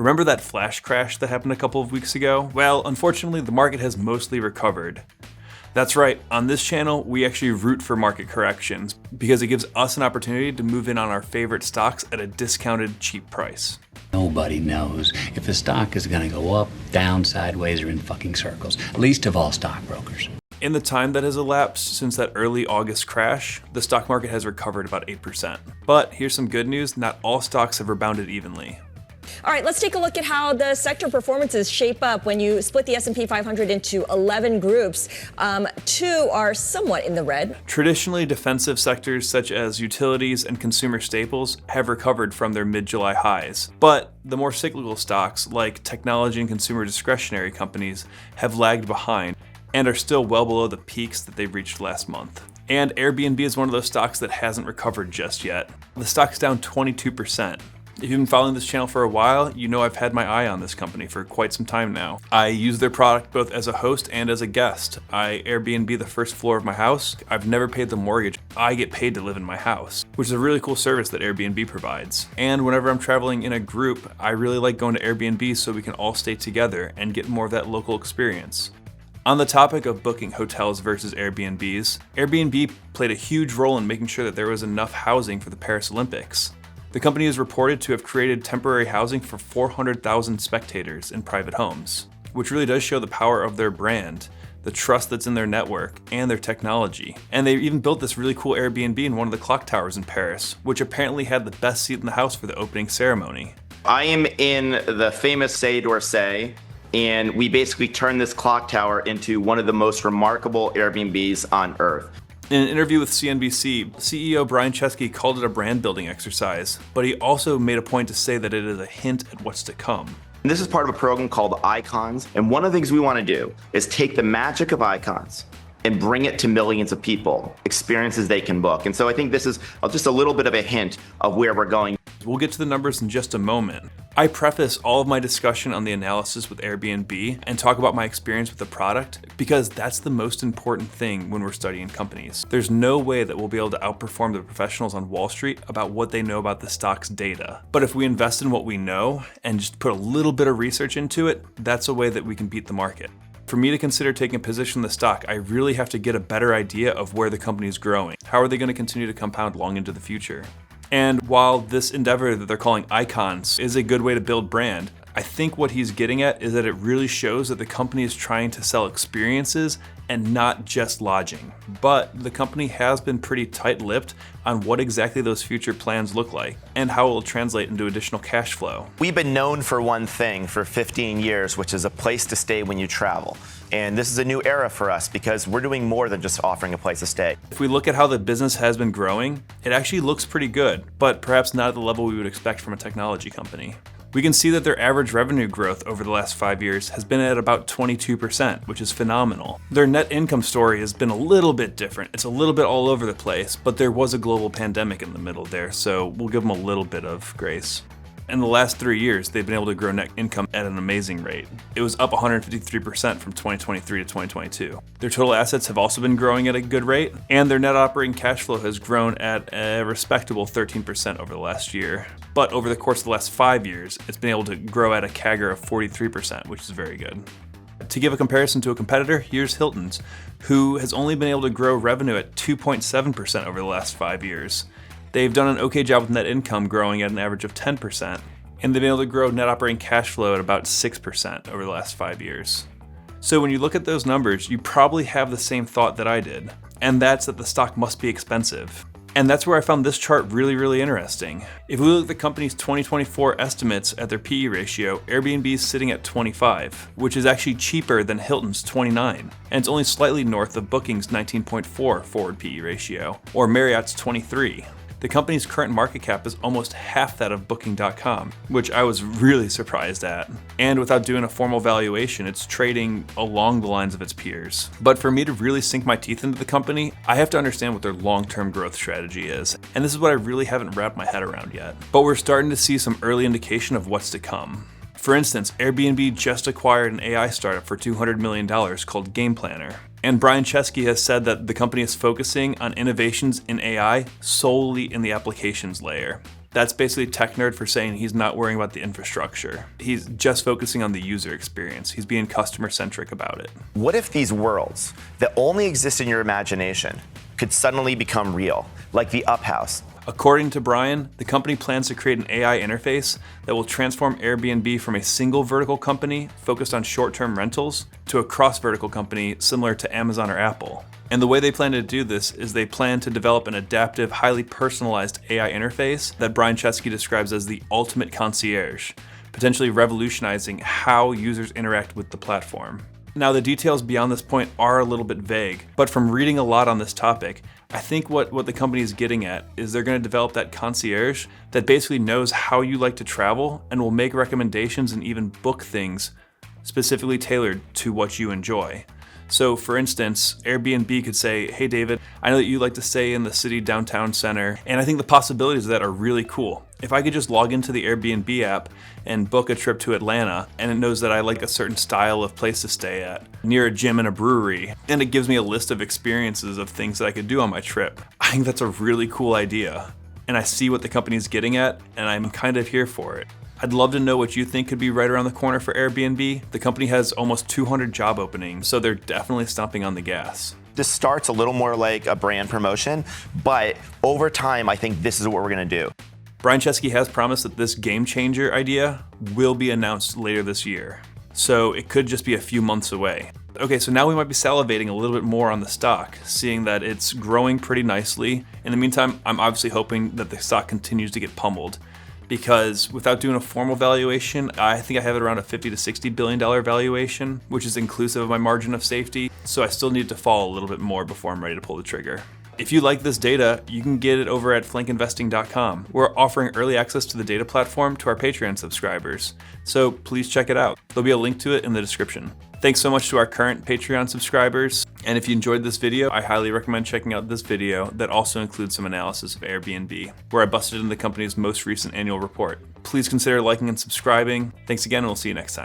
Remember that flash crash that happened a couple of weeks ago? Well, unfortunately, the market has mostly recovered. That's right, on this channel, we actually root for market corrections because it gives us an opportunity to move in on our favorite stocks at a discounted, cheap price. Nobody knows if a stock is going to go up, down, sideways, or in fucking circles, least of all stockbrokers. In the time that has elapsed since that early August crash, the stock market has recovered about 8%. But here's some good news, not all stocks have rebounded evenly. All right, let's take a look at how the sector performances shape up when you split the S&P 500 into 11 groups. 2 are somewhat in the red. Traditionally defensive sectors such as utilities and consumer staples have recovered from their mid-July highs. But the more cyclical stocks like technology and consumer discretionary companies have lagged behind and are still well below the peaks that they reached last month. And Airbnb is one of those stocks that hasn't recovered just yet. The stock's down 22%. If you've been following this channel for a while, you know I've had my eye on this company for quite some time now. I use their product both as a host and as a guest. I Airbnb the first floor of my house. I've never paid the mortgage. I get paid to live in my house, which is a really cool service that Airbnb provides. And whenever I'm traveling in a group, I really like going to Airbnb so we can all stay together and get more of that local experience. On the topic of booking hotels versus Airbnbs, Airbnb played a huge role in making sure that there was enough housing for the Paris Olympics. The company is reported to have created temporary housing for 400,000 spectators in private homes, which really does show the power of their brand, the trust that's in their network, and their technology. And they even built this really cool Airbnb in one of the clock towers in Paris, which apparently had the best seat in the house for the opening ceremony. I am in the famous Quai d'Orsay, and we basically turned this clock tower into one of the most remarkable Airbnbs on Earth. In an interview with CNBC, CEO Brian Chesky called it a brand building exercise, but he also made a point to say that it is a hint at what's to come. And this is part of a program called Icons, and one of the things we want to do is take the magic of Icons and bring it to millions of people, experiences they can book. And so I think this is just a little bit of a hint of where we're going. We'll get to the numbers in just a moment. I preface all of my discussion on the analysis with Airbnb and talk about my experience with the product because that's the most important thing when we're studying companies. There's no way that we'll be able to outperform the professionals on Wall Street about what they know about the stock's data. But if we invest in what we know and just put a little bit of research into it, that's a way that we can beat the market. For me to consider taking a position in the stock, I really have to get a better idea of where the company is growing. How are they going to continue to compound long into the future? And while this endeavor that they're calling Icons is a good way to build brand, I think what he's getting at is that it really shows that the company is trying to sell experiences and not just lodging. But the company has been pretty tight-lipped on what exactly those future plans look like and how it will translate into additional cash flow. We've been known for one thing for 15 years, which is a place to stay when you travel. And this is a new era for us because we're doing more than just offering a place to stay. If we look at how the business has been growing, it actually looks pretty good, but perhaps not at the level we would expect from a technology company. We can see that their average revenue growth over the last 5 years has been at about 22%, which is phenomenal. Their net income story has been a little bit different. It's a little bit all over the place, but there was a global pandemic in the middle there, so we'll give them a little bit of grace. In the last 3 years, they've been able to grow net income at an amazing rate. It was up 153% from 2023 to 2022. Their total assets have also been growing at a good rate, and their net operating cash flow has grown at a respectable 13% over the last year. But over the course of the last 5 years, it's been able to grow at a CAGR of 43%, which is very good. To give a comparison to a competitor, here's Hilton's, who has only been able to grow revenue at 2.7% over the last 5 years. They've done an okay job with net income growing at an average of 10%, and they've been able to grow net operating cash flow at about 6% over the last 5 years. So when you look at those numbers, you probably have the same thought that I did, and that's that the stock must be expensive. And that's where I found this chart really interesting. If we look at the company's 2024 estimates at their PE ratio, Airbnb is sitting at 25, which is actually cheaper than Hilton's 29, and it's only slightly north of Booking's 19.4 forward PE ratio, or Marriott's 23. The company's current market cap is almost half that of Booking.com, which I was really surprised at. And without doing a formal valuation, it's trading along the lines of its peers. But for me to really sink my teeth into the company, I have to understand what their long-term growth strategy is. And this is what I really haven't wrapped my head around yet. But we're starting to see some early indication of what's to come. For instance, Airbnb just acquired an AI startup for $200 million called Game Planner. And Brian Chesky has said that the company is focusing on innovations in AI solely in the applications layer. That's basically tech nerd for saying he's not worrying about the infrastructure. He's just focusing on the user experience. He's being customer centric about it. What if these worlds that only exist in your imagination could suddenly become real, like the Up House? According to Brian, the company plans to create an AI interface that will transform Airbnb from a single vertical company focused on short-term rentals to a cross-vertical company similar to Amazon or Apple. And the way they plan to do this is they plan to develop an adaptive, highly personalized AI interface that Brian Chesky describes as the ultimate concierge, potentially revolutionizing how users interact with the platform. Now, the details beyond this point are a little bit vague, but from reading a lot on this topic, I think what the company is getting at is they're going to develop that concierge that basically knows how you like to travel and will make recommendations and even book things specifically tailored to what you enjoy. So for instance, Airbnb could say, hey David, I know that you like to stay in the city downtown center, and I think the possibilities of that are really cool. If I could just log into the Airbnb app and book a trip to Atlanta, and it knows that I like a certain style of place to stay at, near a gym and a brewery, and it gives me a list of experiences of things that I could do on my trip. I think that's a really cool idea, and I see what the company's getting at, and I'm kind of here for it. I'd love to know what you think could be right around the corner for Airbnb. The company has almost 200 job openings, so they're definitely stomping on the gas. This starts a little more like a brand promotion, but over time, I think this is what we're gonna do. Brian Chesky has promised that this game changer idea will be announced later this year, so it could just be a few months away. Okay, so now we might be salivating a little bit more on the stock, seeing that it's growing pretty nicely. In the meantime, I'm obviously hoping that the stock continues to get pummeled, because without doing a formal valuation, I think I have it around a $50 to $60 billion valuation, which is inclusive of my margin of safety, so I still need to fall a little bit more before I'm ready to pull the trigger. If you like this data, you can get it over at flankinvesting.com. We're offering early access to the data platform to our Patreon subscribers, so please check it out. There'll be a link to it in the description. Thanks so much to our current Patreon subscribers, and if you enjoyed this video, I highly recommend checking out this video that also includes some analysis of Airbnb, where I busted into the company's most recent annual report. Please consider liking and subscribing. Thanks again, and we'll see you next time.